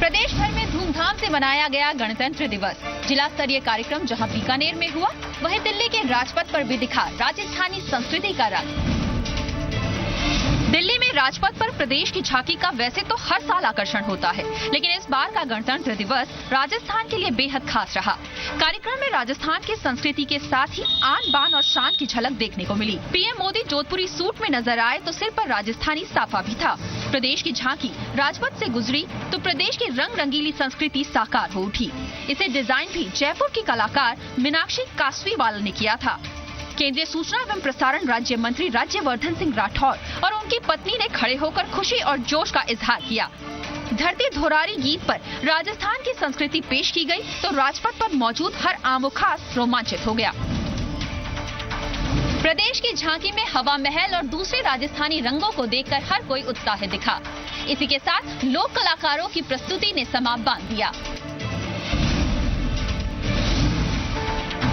प्रदेश भर में धूमधाम से मनाया गया गणतंत्र दिवस। जिला स्तरीय कार्यक्रम जहां बीकानेर में हुआ, वहीं दिल्ली के राजपथ पर भी दिखा राजस्थानी संस्कृति का रंग। दिल्ली में राजपथ पर प्रदेश की झांकी का वैसे तो हर साल आकर्षण होता है, लेकिन इस बार का गणतंत्र दिवस राजस्थान के लिए बेहद खास रहा। कार्यक्रम में राजस्थान की संस्कृति के साथ ही आन बान और शान की झलक देखने को मिली। पीएम मोदी जोधपुरी सूट में नजर आए तो सिर पर राजस्थानी साफा भी था। प्रदेश की झांकी राजपथ से गुजरी तो प्रदेश की रंग रंगीली संस्कृति साकार हो उठी। इसे डिजाइन भी जयपुर की कलाकार मीनाक्षी कासवीवाल ने किया था। केंद्रीय सूचना एवं प्रसारण राज्य मंत्री राज्यवर्धन सिंह राठौर और उनकी पत्नी ने खड़े होकर खुशी और जोश का इजहार किया। धरती धोरारी गीत पर राजस्थान की संस्कृति पेश की गई तो राजपथ पर मौजूद हर आम खास रोमांचित हो गया। प्रदेश की झांकी में हवा महल और दूसरे राजस्थानी रंगों को देखकर हर कोई उत्साहित दिखा। इसी के साथ लोक कलाकारों की प्रस्तुति ने समा बांध दिया।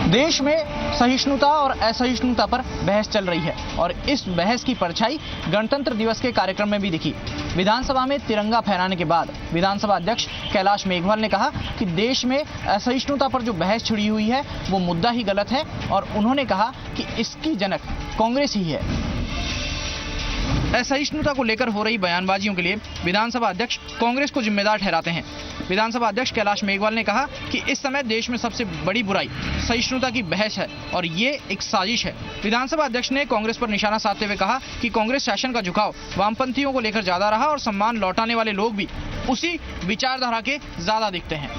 देश में सहिष्णुता और असहिष्णुता पर बहस चल रही है और इस बहस की परछाई गणतंत्र दिवस के कार्यक्रम में भी दिखी। विधानसभा में तिरंगा फहराने के बाद विधानसभा अध्यक्ष कैलाश मेघवाल ने कहा कि देश में असहिष्णुता पर जो बहस छिड़ी हुई है वो मुद्दा ही गलत है और उन्होंने कहा कि इसकी जनक कांग्रेस ही है। असहिष्णुता को लेकर हो रही बयानबाजियों के लिए विधानसभा अध्यक्ष कांग्रेस को जिम्मेदार ठहराते हैं। विधानसभा अध्यक्ष कैलाश मेघवाल ने कहा कि इस समय देश में सबसे बड़ी बुराई सहिष्णुता की बहस है और ये एक साजिश है। विधानसभा अध्यक्ष ने कांग्रेस पर निशाना साधते हुए कहा कि कांग्रेस शासन का झुकाव वामपंथियों को लेकर ज्यादा रहा और सम्मान लौटाने वाले लोग भी उसी विचारधारा के ज्यादा दिखते हैं।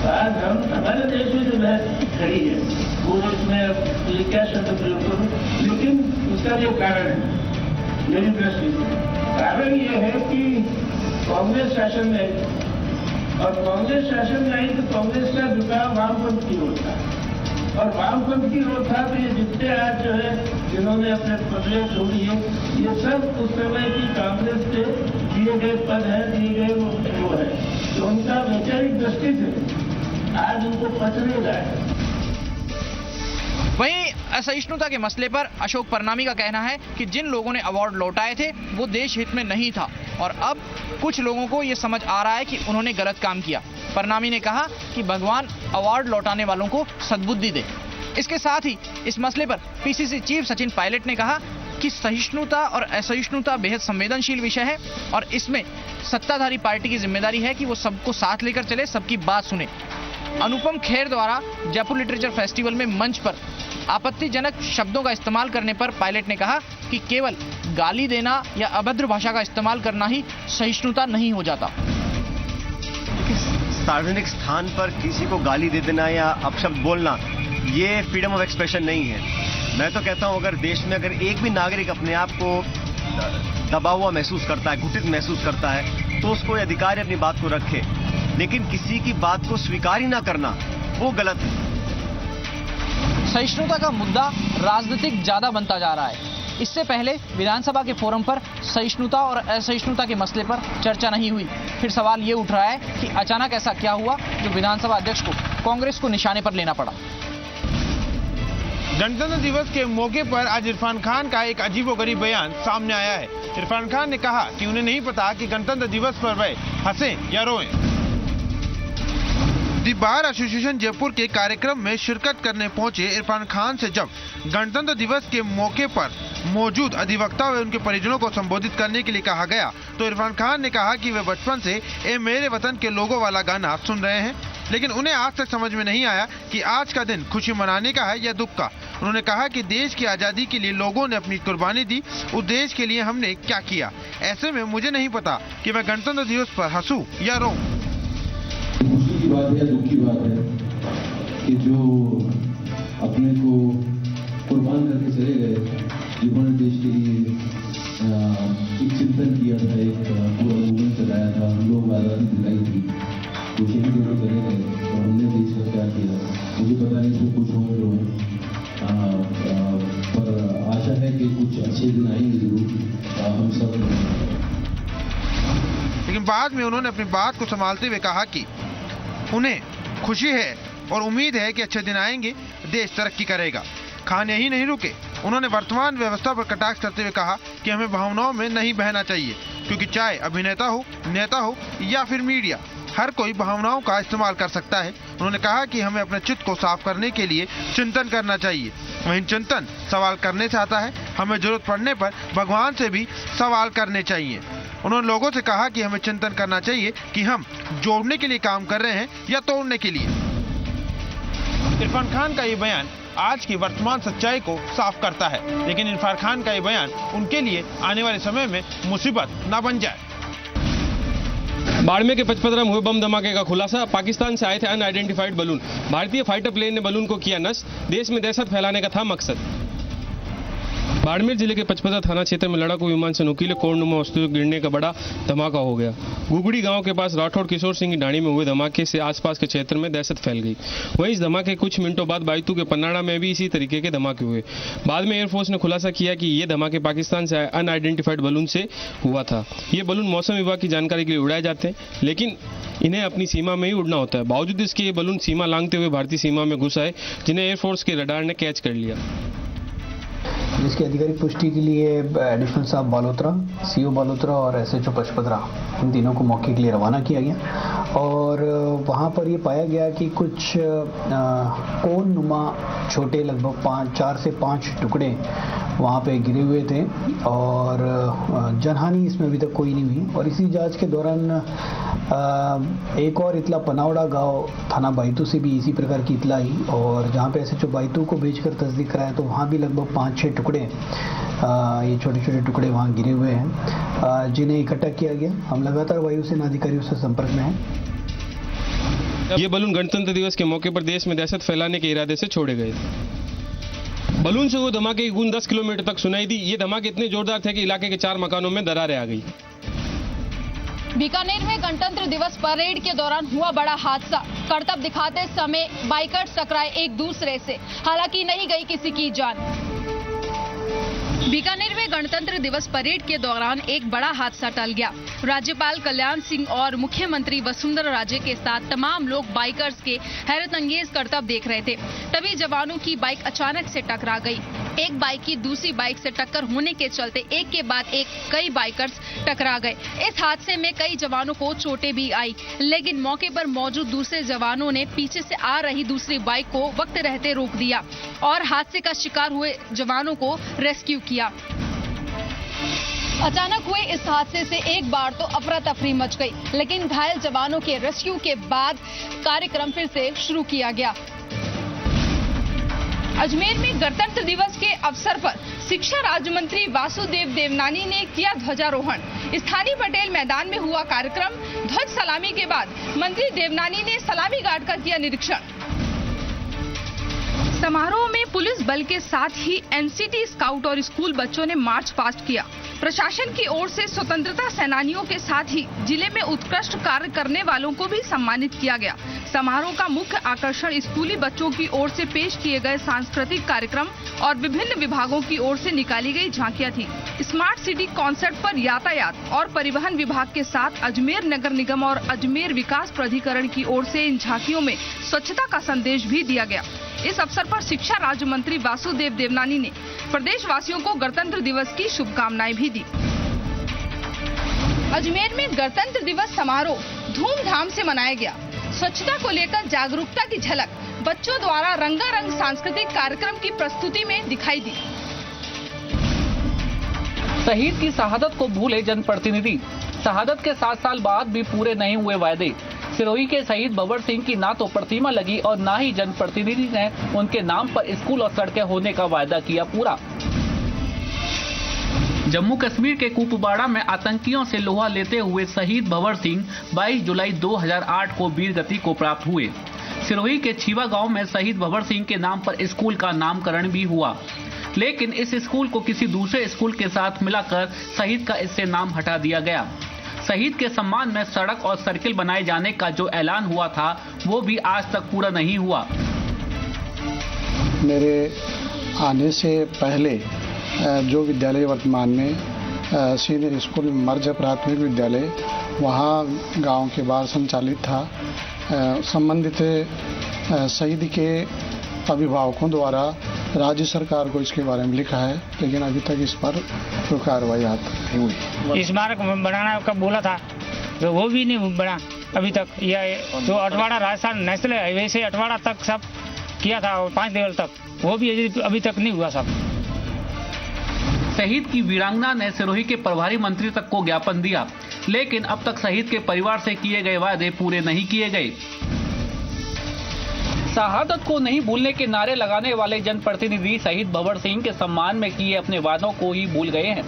आज हम हमारे देश में जो बहस खड़ी है वो इसमें क्या शब्द प्रयोग करूं, लेकिन उसका जो कारण है मेरी दृष्टि से कारण ये है कि कांग्रेस शासन में और कांग्रेस शासन में आई तो कांग्रेस का झुकाव वामपंथ की ओर था और वामपंथ की ओर था तो ये जितने आज जो है जिन्होंने अपने पदे छोड़ी है ये सब उस समय की कांग्रेस के दिए गए पद है, दिए गए वो है, तो उनका वैचारिक दृष्टि से आज उनको पचड़ेगा। वहीं असहिष्णुता के मसले पर अशोक परनामी का कहना है कि जिन लोगों ने अवार्ड लौटाए थे वो देश हित में नहीं था और अब कुछ लोगों को ये समझ आ रहा है कि उन्होंने गलत काम किया। परनामी ने कहा कि भगवान अवार्ड लौटाने वालों को सद्बुद्धि दे। इसके साथ ही इस मसले पर पीसीसी चीफ सचिन पायलट ने कहा कि सहिष्णुता और असहिष्णुता बेहद संवेदनशील विषय है और इसमें सत्ताधारी पार्टी की जिम्मेदारी है कि वो सबको साथ लेकर चले, सबकी बात सुने। अनुपम खेर द्वारा जयपुर लिटरेचर फेस्टिवल में मंच पर आपत्तिजनक शब्दों का इस्तेमाल करने पर पायलट ने कहा कि केवल गाली देना या अभद्र भाषा का इस्तेमाल करना ही सहिष्णुता नहीं हो जाता। सार्वजनिक स्थान पर किसी को गाली दे देना या अपशब्द बोलना ये फ्रीडम ऑफ एक्सप्रेशन नहीं है। मैं तो कहता हूं अगर देश में अगर एक भी नागरिक अपने आप को दबा हुआ महसूस करता है, घुटित महसूस करता है तो उसको अधिकार है अपनी बात को रखे, लेकिन किसी की बात को स्वीकार ही ना करना वो गलत है। सहिष्णुता का मुद्दा राजनीतिक ज्यादा बनता जा रहा है। इससे पहले विधानसभा के फोरम पर सहिष्णुता और असहिष्णुता के मसले पर चर्चा नहीं हुई। फिर सवाल ये उठ रहा है कि अचानक ऐसा क्या हुआ जो विधानसभा अध्यक्ष को कांग्रेस को निशाने पर लेना पड़ा। गणतंत्र दिवस के मौके पर आज इरफान खान का एक अजीबोगरीब बयान सामने आया है। इरफान खान ने कहा कि उन्हें नहीं पता कि गणतंत्र दिवस पर वह हंसें या रोएं। दी बार एसोसिएशन जयपुर के कार्यक्रम में शिरकत करने पहुंचे इरफान खान से जब गणतंत्र दिवस के मौके पर मौजूद अधिवक्ता व उनके परिजनों को संबोधित करने के लिए कहा गया तो इरफान खान ने कहा कि वे बचपन से ए मेरे वतन के लोगों वाला गाना सुन रहे हैं, लेकिन उन्हें आज तक समझ में नहीं आया कि आज का दिन खुशी मनाने का है या दुख का। उन्होंने कहा कि देश की आजादी के लिए लोगों ने अपनी कुर्बानी दी, उस देश के लिए हमने क्या किया। ऐसे में मुझे नहीं पता कि मैं गणतंत्र दिवस पर हंसूं या रोऊं। खुशी की बात है, दुख की बात है कि जो अपने को कुर्बान करके चले गए, जिन्होंने देश के लिए एक चिंतन किया था, एक पूरा मूवमेंट चलाया था, हम लोग आज़ादी दिलाई थी, तो शहीद होकर चले गए और हमने देश का क्या किया मुझे पता नहीं। इसमें कुछ हो पर आशा है कि कुछ अच्छे दिन आएंगे जरूर हम सब। लेकिन बाद में उन्होंने अपनी बात को संभालते हुए कहा कि उन्हें खुशी है और उम्मीद है कि अच्छे दिन आएंगे, देश तरक्की करेगा। खान यही नहीं रुके, उन्होंने वर्तमान व्यवस्था पर कटाक्ष करते हुए कहा कि हमें भावनाओं में नहीं बहना चाहिए, क्योंकि चाहे अभिनेता हो, नेता हो या फिर मीडिया, हर कोई भावनाओं का इस्तेमाल कर सकता है। उन्होंने कहा कि हमें अपने चित्त को साफ करने के लिए चिंतन करना चाहिए। वहीं चिंतन सवाल करने से आता है, हमें जरूरत पड़ने पर भगवान से भी सवाल करने चाहिए। उन्होंने लोगों से कहा कि हमें चिंतन करना चाहिए कि हम जोड़ने के लिए काम कर रहे हैं या तोड़ने के लिए। इरफान खान का ये बयान आज की वर्तमान सच्चाई को साफ करता है, लेकिन इरफान खान का ये बयान उनके लिए आने वाले समय में मुसीबत न बन जाए। बाड़मेर के पचपदरा में हुए बम धमाके का खुलासा। पाकिस्तान से आए थे अनआइडेंटिफाइड बलून। भारतीय फाइटर प्लेन ने बलून को किया नष्ट। देश में दहशत फैलाने का था मकसद। बाड़मेर जिले के पचपदरा थाना क्षेत्र में लड़ाकू विमान से नुकीले कोणनुमा वस्तु गिरने का बड़ा धमाका हो गया। गुगड़ी गांव के पास राठौड़ किशोर सिंह की डाणी में हुए धमाके से आसपास के क्षेत्र में दहशत फैल गई। वहीं इस धमाके कुछ मिनटों बाद बायतू के पन्नाड़ा में भी इसी तरीके के धमाके हुए। बाद में एयरफोर्स ने खुलासा किया कि ये धमाके पाकिस्तान से आए अनआइडेंटिफाइड बलून से हुआ था। ये बलून मौसम विभाग की जानकारी के लिए उड़ाए जाते हैं, लेकिन इन्हें अपनी सीमा में ही उड़ना होता है। बावजूद इसके ये बलून सीमा लांघते हुए भारतीय सीमा में घुस आए, जिन्हें एयरफोर्स के रडार ने कैच कर लिया। जिसकी आधिकारिक पुष्टि के लिए एडिशनल साहब बालोतरा, सीओ बालोतरा और SHO पचपदरा, इन तीनों को मौके के लिए रवाना किया गया और वहाँ पर ये पाया गया कि कुछ कोन नुमा छोटे लगभग 4 से 5 टुकड़े वहाँ पे गिरे हुए थे और जनहानि इसमें अभी तक कोई नहीं हुई। और इसी जांच के दौरान एक और इतला पनावड़ा गांव थाना बायतू से भी इसी प्रकार की इतला आई और जहाँ पे SHO बायतू को भेजकर तस्दीक कराया तो वहाँ भी लगभग 5-6 टुकड़े, ये छोटे छोटे टुकड़े वहाँ गिरे हुए हैं, जिन्हें इकट्ठा किया गया। हम लगातार वायुसेना अधिकारियों से संपर्क में हैं। ये बलून गणतंत्र दिवस के मौके पर देश में दहशत फैलाने के इरादे से छोड़े गए। बलून से वो धमाके की गूंज 10 किलोमीटर तक सुनाई दी। ये धमाके इतने जोरदार थे कि इलाके के 4 मकानों में दरारें आ गई। बीकानेर में गणतंत्र दिवस परेड के दौरान हुआ बड़ा हादसा। करतब दिखाते समय बाइकर्स टकराए एक दूसरे से, हालांकि नहीं गई किसी की जान। बीकानेर में गणतंत्र दिवस परेड के दौरान एक बड़ा हादसा टल गया। राज्यपाल कल्याण सिंह और मुख्यमंत्री वसुंधरा राजे के साथ तमाम लोग बाइकर्स के हैरतअंगेज करतब देख रहे थे। तभी जवानों की बाइक अचानक से टकरा गई। एक बाइक की दूसरी बाइक से टक्कर होने के चलते एक के बाद एक कई बाइकर्स टकरा गए। इस हादसे में कई जवानों को चोटें भी आई, लेकिन मौके पर मौजूद दूसरे जवानों ने पीछे से आ रही दूसरी बाइक को वक्त रहते रोक दिया और हादसे का शिकार हुए जवानों को रेस्क्यू किया। अचानक हुए इस हादसे से एक बार तो अफरा तफरी मच गई, लेकिन घायल जवानों के रेस्क्यू के बाद कार्यक्रम फिर से शुरू किया गया। अजमेर में गणतंत्र दिवस के अवसर पर शिक्षा राज्य मंत्री वासुदेव देवनानी ने किया ध्वजारोहण। स्थानीय पटेल मैदान में हुआ कार्यक्रम। ध्वज सलामी के बाद मंत्री देवनानी ने सलामी गार्ड का किया निरीक्षण। समारोह में पुलिस बल के साथ ही NCT स्काउट और स्कूल बच्चों ने मार्च पास्ट किया। प्रशासन की ओर से स्वतंत्रता सेनानियों के साथ ही जिले में उत्कृष्ट कार्य करने वालों को भी सम्मानित किया गया। समारोह का मुख्य आकर्षण स्कूली बच्चों की ओर से पेश किए गए सांस्कृतिक कार्यक्रम और विभिन्न विभागों की ओर से निकाली गई झांकियां थी। स्मार्ट सिटी कॉन्सेप्ट पर यातायात और परिवहन विभाग के साथ अजमेर नगर निगम और अजमेर विकास प्राधिकरण की ओर से इन झांकियों में स्वच्छता का संदेश भी दिया गया। इस अवसर पर शिक्षा राज्य मंत्री वासुदेव देवनानी ने प्रदेशवासियों को गणतंत्र दिवस की शुभकामनाएं भी दी। अजमेर में गणतंत्र दिवस समारोह धूमधाम से मनाया गया। स्वच्छता को लेकर जागरूकता की झलक बच्चों द्वारा रंगारंग सांस्कृतिक कार्यक्रम की प्रस्तुति में दिखाई दी। शहीद की शहादत को भूले जनप्रतिनिधि। शहादत के 7 साल बाद भी पूरे नहीं हुए वायदे। सिरोही के शहीद भंवर सिंह की ना तो प्रतिमा लगी और ना ही जनप्रतिनिधि ने उनके नाम पर स्कूल और सड़कें होने का वायदा किया पूरा। जम्मू कश्मीर के कुपवाड़ा में आतंकियों से लोहा लेते हुए शहीद भंवर सिंह 22 जुलाई 2008 को वीर गति को प्राप्त हुए। सिरोही के छीवा गांव में शहीद भंवर सिंह के नाम पर स्कूल का नामकरण भी हुआ, लेकिन इस स्कूल को किसी दूसरे स्कूल के साथ मिलाकर शहीद का इससे नाम हटा दिया गया। शहीद के सम्मान में सड़क और सर्किल बनाए जाने का जो ऐलान हुआ था वो भी आज तक पूरा नहीं हुआ। मेरे आने से पहले जो विद्यालय वर्तमान में सीनियर स्कूल मर्ज प्राथमिक विद्यालय वहाँ गांव के बाहर संचालित था, संबंधित शहीद के अभिभावकों द्वारा राज्य सरकार को इसके बारे में लिखा है, लेकिन अभी तक इस पर कोई कार्रवाई नहीं हुई। स्मारक बनाना का बोला था तो वो भी नहीं बना अभी तक। यह जो अटवाड़ा राजस्थान नेशनल हाईवे से अटवाड़ा तक सब किया था और 5 लेवल तक, वो भी अभी तक नहीं हुआ सब। शहीद की वीरांगना ने सिरोही के प्रभारी मंत्री तक को ज्ञापन दिया, लेकिन अब तक शहीद के परिवार से किए गए वादे पूरे नहीं किए गए। शहादत को नहीं भूलने के नारे लगाने वाले जनप्रतिनिधि शहीद भंवर सिंह के सम्मान में किए अपने वादों को ही भूल गए हैं।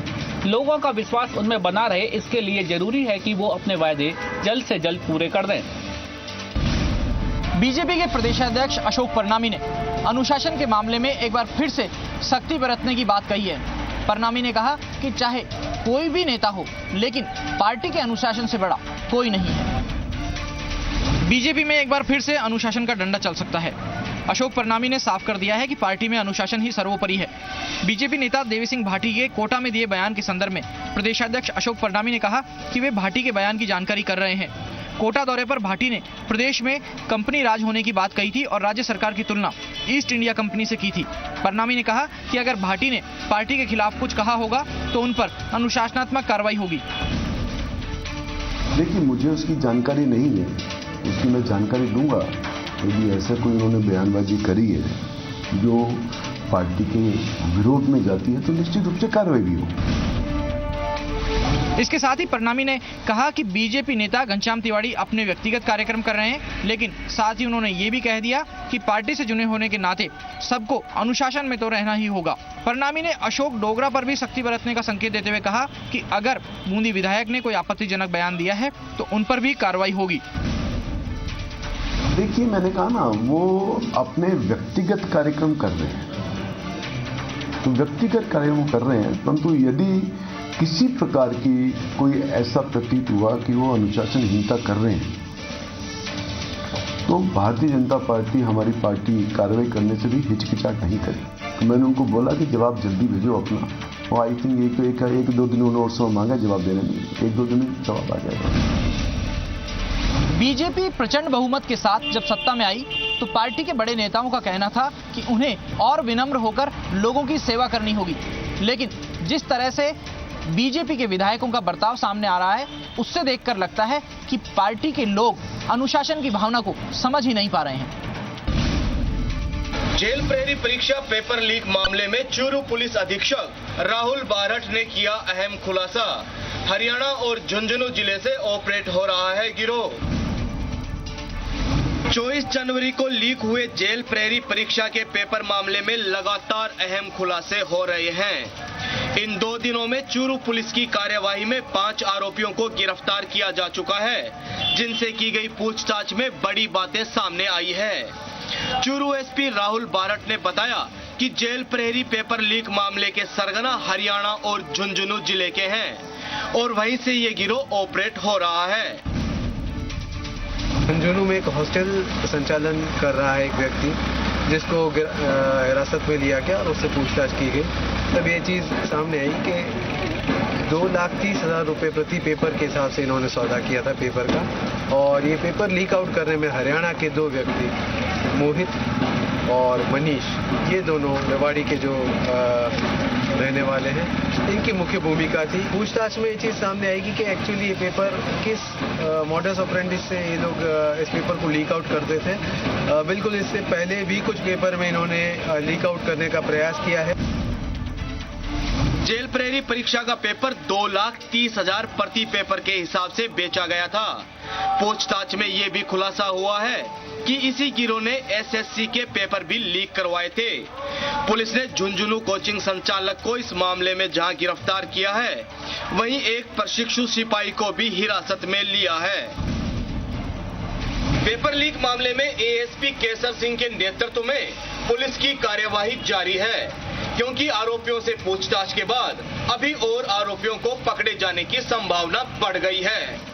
लोगों का विश्वास उनमें बना रहे, इसके लिए जरूरी है कि वो अपने वादे जल्द से जल्द पूरे कर दें। बीजेपी के प्रदेशाध्यक्ष अशोक परनामी ने अनुशासन के मामले में एक बार फिर से सख्ती बरतने की बात कही है। परनामी ने कहा कि चाहे कोई भी नेता हो, लेकिन पार्टी के अनुशासन से बड़ा कोई नहीं है। बीजेपी में एक बार फिर से अनुशासन का डंडा चल सकता है। अशोक परनामी ने साफ कर दिया है कि पार्टी में अनुशासन ही सर्वोपरि है। बीजेपी नेता देवी सिंह भाटी के कोटा में दिए बयान के संदर्भ में प्रदेशाध्यक्ष अशोक परनामी ने कहा कि वे भाटी के बयान की जानकारी कर रहे हैं। कोटा दौरे पर भाटी ने प्रदेश में कंपनी राज होने की बात कही थी और राज्य सरकार की तुलना ईस्ट इंडिया कंपनी से की थी। परनामी ने कहा कि अगर भाटी ने पार्टी के खिलाफ कुछ कहा होगा तो उन पर अनुशासनात्मक कार्रवाई होगी। देखिए, मुझे उसकी जानकारी नहीं है, उसकी मैं जानकारी दूंगा। यदि ऐसा कोई उन्होंने बयानबाजी करी है जो पार्टी के विरोध में जाती है तो निश्चित रूप से कार्रवाई भी होगी। इसके साथ ही परनामी ने कहा कि बीजेपी नेता घनश्याम तिवारी अपने व्यक्तिगत कार्यक्रम कर रहे हैं, लेकिन साथ ही उन्होंने ये भी कह दिया कि पार्टी से जुड़े होने के नाते सबको अनुशासन में तो रहना ही होगा। परनामी ने अशोक डोगरा पर भी सख्ती बरतने का संकेत देते हुए कहा कि अगर बूंदी विधायक ने कोई आपत्तिजनक बयान दिया है तो उन पर भी कार्रवाई होगी। देखिए, मैंने कहा ना, वो अपने व्यक्तिगत कार्यक्रम कर रहे हैं, तो व्यक्तिगत कार्यक्रम कर रहे हैं, परंतु यदि किसी प्रकार की कोई ऐसा प्रतीत हुआ कि वो अनुशासनहीनता कर रहे हैं तो भारतीय जनता पार्टी, हमारी पार्टी कार्रवाई करने से भी हिचकिचाहट नहीं करी। तो मैंने उनको बोला कि जवाब जल्दी भेजो अपना। वो आई थिंक एक दो दिन उन्होंने और समय मांगा, जवाब देने में 1-2 दिन में जवाब आ जाएगा। बीजेपी प्रचंड बहुमत के साथ जब सत्ता में आई तो पार्टी के बड़े नेताओं का कहना था कि उन्हें और विनम्र होकर लोगों की सेवा करनी होगी, लेकिन जिस तरह से बीजेपी के विधायकों का बर्ताव सामने आ रहा है उससे देखकर लगता है कि पार्टी के लोग अनुशासन की भावना को समझ ही नहीं पा रहे हैं। जेल प्रहरी परीक्षा पेपर लीक मामले में चूरू पुलिस अधीक्षक राहुल बारठ ने किया अहम खुलासा। हरियाणा और झुंझुनू जिले से ऑपरेट हो रहा है गिरोह। 24 जनवरी को लीक हुए जेल प्रहरी परीक्षा के पेपर मामले में लगातार अहम खुलासे हो रहे हैं। इन 2 दिनों में चूरू पुलिस की कार्यवाही में 5 आरोपियों को गिरफ्तार किया जा चुका है, जिनसे की गई पूछताछ में बड़ी बातें सामने आई है। चूरू एसपी राहुल बारठ ने बताया कि जेल प्रहरी पेपर लीक मामले के सरगना हरियाणा और झुंझुनू जिले के हैं और वहीं से ये गिरोह ऑपरेट हो रहा है। झुंझुनू में एक हॉस्टल संचालन कर रहा है एक व्यक्ति, जिसको हिरासत में लिया गया और उससे पूछताछ की गई। तब ये चीज सामने आई कि 2,30,000 रुपए प्रति पेपर के हिसाब से इन्होंने सौदा किया था पेपर का, और ये पेपर लीक आउट करने में हरियाणा के 2 व्यक्ति, मोहित और मनीष, ये दोनों रेवाड़ी के जो रहने वाले हैं, इनकी मुख्य भूमिका थी। पूछताछ में ये चीज सामने आएगी कि एक्चुअली ये पेपर किस मॉडस ऑपरेंडी से ये लोग इस पेपर को लीक आउट करते थे। बिल्कुल इससे पहले भी कुछ पेपर में इन्होंने लीक आउट करने का प्रयास किया है। जेल प्रहरी परीक्षा का पेपर 2,30,000 प्रति पेपर के हिसाब से बेचा गया था। पूछताछ में ये भी खुलासा हुआ है कि इसी गिरोह ने एसएससी के पेपर भी लीक करवाए थे। पुलिस ने झुंझुनू कोचिंग संचालक को इस मामले में जहां गिरफ्तार किया है, वहीं एक प्रशिक्षु सिपाही को भी हिरासत में लिया है। पेपर लीक मामले में एएसपी केसर सिंह के नेतृत्व में पुलिस की कार्यवाही जारी है, क्योंकि आरोपियों से पूछताछ के बाद अभी और आरोपियों को पकड़े जाने की संभावना बढ़ गई है।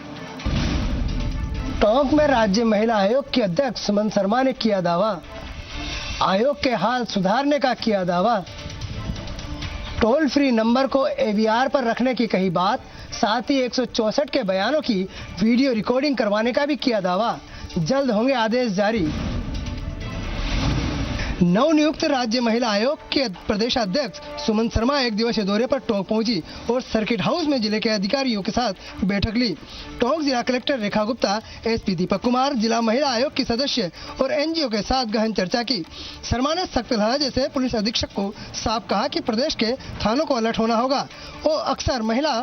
टोंक में राज्य महिला आयोग की अध्यक्ष सुमन शर्मा ने किया दावा, आयोग के हाल सुधारने का किया दावा, टोल फ्री नंबर को एवीआर पर रखने की कही बात, साथ ही 164 के बयानों की वीडियो रिकॉर्डिंग करवाने का भी किया दावा। जल्द होंगे आदेश जारी। नवनियुक्त राज्य महिला आयोग के प्रदेशाध्यक्ष सुमन शर्मा एक दिवसीय दौरे पर टोंक पहुंची और सर्किट हाउस में जिले के अधिकारियों के साथ बैठक ली। टोंक जिला कलेक्टर रेखा गुप्ता, एसपी दीपक कुमार, जिला महिला आयोग की सदस्य और एनजीओ के साथ गहन चर्चा की। शर्मा ने सख्त लहजे से पुलिस अधीक्षक को साफ कहा कि प्रदेश के थानों को अलर्ट होना होगा। वो अक्सर महिला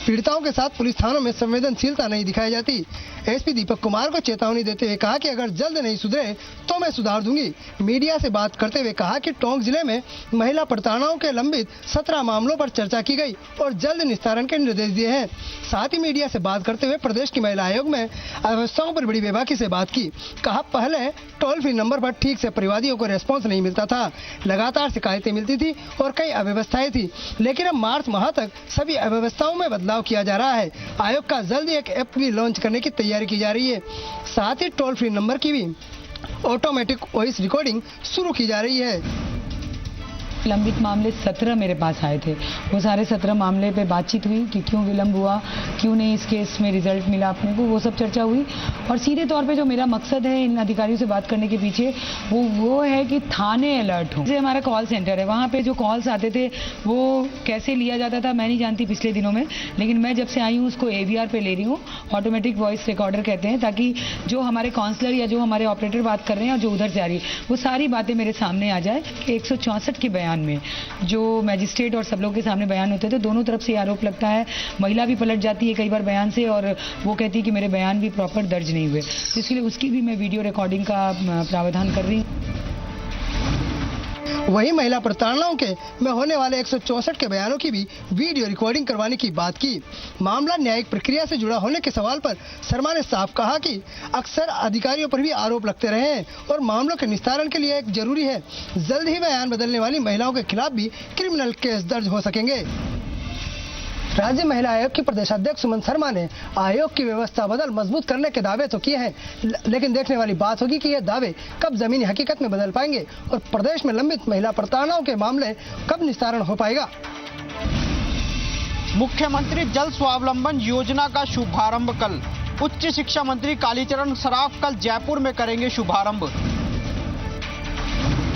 पीड़िताओं के साथ पुलिस थानों में संवेदनशीलता नहीं दिखाई जाती। एसपी दीपक कुमार को चेतावनी देते हुए कहा कि अगर जल्द नहीं सुधरे तो मैं सुधार दूंगी। मीडिया से बात करते हुए कहा कि टोंक जिले में महिला प्रताड़नाओं के लंबित 17 मामलों पर चर्चा की गई और जल्द निस्तारण के निर्देश दिए हैं। साथ ही मीडिया से बात करते हुए प्रदेश की महिला आयोग में अव्यवस्थाओं पर बड़ी बेबाकी से बात की। कहा पहले टोल फ्री नंबर पर ठीक से परिवादियों को रेस्पॉन्स नहीं मिलता था, लगातार शिकायतें मिलती थी और कई अव्यवस्थाएं थी, लेकिन अब मार्च माह तक सभी अव्यवस्थाओं में बदलाव किया जा रहा है। आयोग का जल्द एक ऐप भी लॉन्च करने की तैयारी की जा रही है। साथ ही टोल फ्री नंबर की भी ऑटोमेटिक वॉइस रिकॉर्डिंग शुरू की जा रही है। लंबित मामले 17 मेरे पास आए थे। वो सारे 17 मामले पे बातचीत हुई कि क्यों विलंब हुआ, क्यों नहीं इस केस में रिजल्ट मिला अपने को, वो सब चर्चा हुई। और सीधे तौर पे जो मेरा मकसद है इन अधिकारियों से बात करने के पीछे वो है कि थाने अलर्ट हो। जैसे हमारा कॉल सेंटर है, वहाँ पे जो कॉल्स आते थे वो कैसे लिया जाता था मैं नहीं जानती पिछले दिनों में, लेकिन मैं जब से आई हूँ उसको AVR पे ले रही हूँ, ऑटोमेटिक वॉइस रिकॉर्डर कहते हैं, ताकि जो हमारे काउंसलर या जो हमारे ऑपरेटर बात कर रहे हैं और जो उधर से आ रही है वो सारी बातें मेरे सामने आ जाए। 164 के बयान में जो मैजिस्ट्रेट और सब लोग के सामने बयान होते थे, दोनों तरफ से आरोप लगता है। महिला भी पलट जाती है कई बार बयान से और वो कहती है कि मेरे बयान भी प्रॉपर दर्ज नहीं हुए, तो इसलिए उसकी भी मैं वीडियो रिकॉर्डिंग का प्रावधान कर रही हूँ। वहीं महिला प्रताड़नाओं के में होने वाले 164 के बयानों की भी वीडियो रिकॉर्डिंग करवाने की बात की। मामला न्यायिक प्रक्रिया से जुड़ा होने के सवाल पर शर्मा ने साफ कहा कि अक्सर अधिकारियों पर भी आरोप लगते रहे हैं और मामलों के निस्तारण के लिए एक जरूरी है जल्द ही बयान बदलने वाली महिलाओं के खिलाफ भी क्रिमिनल केस दर्ज हो सकेंगे। राज्य महिला आयोग की प्रदेशाध्यक्ष सुमन शर्मा ने आयोग की व्यवस्था बदल मजबूत करने के दावे तो किए हैं, लेकिन देखने वाली बात होगी कि ये दावे कब जमीनी हकीकत में बदल पाएंगे और प्रदेश में लंबित महिला प्रताड़नाओं के मामले कब निस्तारण हो पाएगा। मुख्यमंत्री जल स्वावलंबन योजना का शुभारंभ कल। उच्च शिक्षा मंत्री कालीचरण सराफ कल जयपुर में करेंगे शुभारंभ।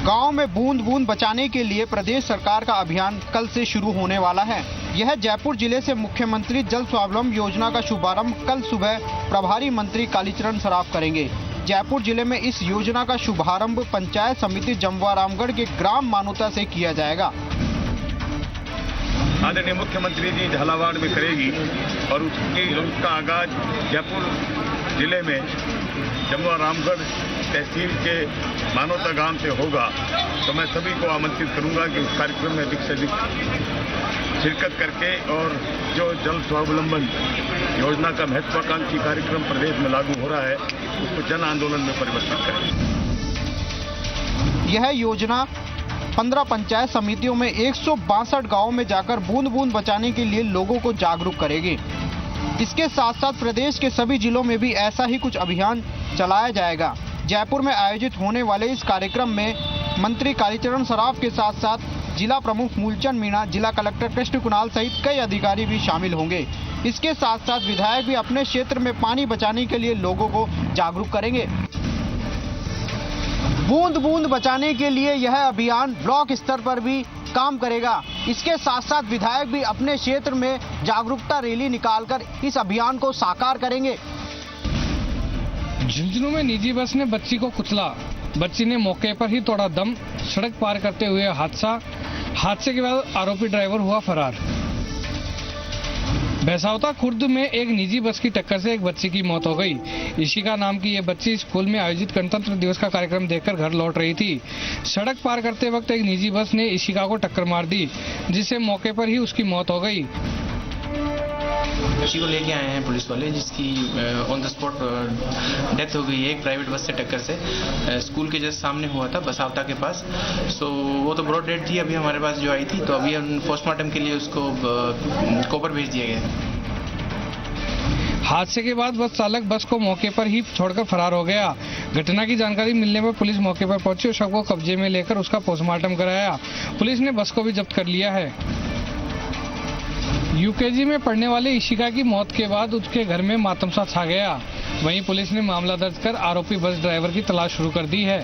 गांव में बूंद बूंद बचाने के लिए प्रदेश सरकार का अभियान कल से शुरू होने वाला है। यह जयपुर जिले से मुख्यमंत्री जल स्वावलंबन योजना का शुभारंभ कल सुबह प्रभारी मंत्री कालीचरण सराफ करेंगे। जयपुर जिले में इस योजना का शुभारंभ पंचायत समिति जमवा रामगढ़ के ग्राम मानोता से किया जाएगा। आदरणीय मुख्यमंत्री जी झालावाड़ में करेगी और उसका आगाज जयपुर जिले में जमवा रामगढ़ तहसील के मानोता गांव से होगा। तो मैं सभी को आमंत्रित करूंगा कि उस कार्यक्रम में अधिक से अधिक शिरकत करके और जो जल स्वावलंबन योजना का महत्वाकांक्षी कार्यक्रम प्रदेश में लागू हो रहा है उसको जन आंदोलन में परिवर्तित करें। यह योजना 15 पंचायत समितियों में 162 गांवों में जाकर बूंद बूंद बचाने के लिए लोगों को जागरूक करेगी। इसके साथ साथ प्रदेश के सभी जिलों में भी ऐसा ही कुछ अभियान चलाया जाएगा। जयपुर में आयोजित होने वाले इस कार्यक्रम में मंत्री कालीचरण सराफ के साथ साथ जिला प्रमुख मूलचंद मीणा, जिला कलेक्टर कृष्ण कुणाल सहित कई अधिकारी भी शामिल होंगे। इसके साथ साथ विधायक भी अपने क्षेत्र में पानी बचाने के लिए लोगों को जागरूक करेंगे। बूंद बूंद बचाने के लिए यह अभियान ब्लॉक स्तर पर भी काम करेगा। इसके साथ साथ विधायक भी अपने क्षेत्र में जागरूकता रैली निकालकर इस अभियान को साकार करेंगे। झुंझुनू में निजी बस ने बच्ची को कुचला, बच्ची ने मौके पर ही तोड़ा दम। सड़क पार करते हुए हादसे के बाद आरोपी ड्राइवर हुआ फरार। भैसावता खुर्द में एक निजी बस की टक्कर से एक बच्ची की मौत हो गई। इशिका नाम की ये बच्ची स्कूल में आयोजित गणतंत्र दिवस का कार्यक्रम देखकर घर लौट रही थी। सड़क पार करते वक्त एक निजी बस ने इशिका को टक्कर मार दी, जिससे मौके पर ही उसकी मौत हो गई। बच्ची को लेके आए हैं पुलिस वाले, जिसकी ऑन द स्पॉट डेथ हो गई है एक प्राइवेट बस से टक्कर से। स्कूल के जस्ट सामने हुआ था बसावता के पास। सो वो तो ब्रॉड डेड थी, अभी हमारे पास जो आई थी, तो अभी हम पोस्टमार्टम के लिए उसको कोपर भेज दिया गया है। हादसे के बाद बस चालक बस को मौके पर ही छोड़कर फरार हो गया। घटना की जानकारी मिलने पर पुलिस मौके पर पहुंची और शव को कब्जे में लेकर उसका पोस्टमार्टम कराया। पुलिस ने बस को भी जब्त कर लिया है। यूकेजी में पढ़ने वाले इशिका की मौत के बाद उसके घर में मातम सा छा गया। वहीं पुलिस ने मामला दर्ज कर आरोपी बस ड्राइवर की तलाश शुरू कर दी है।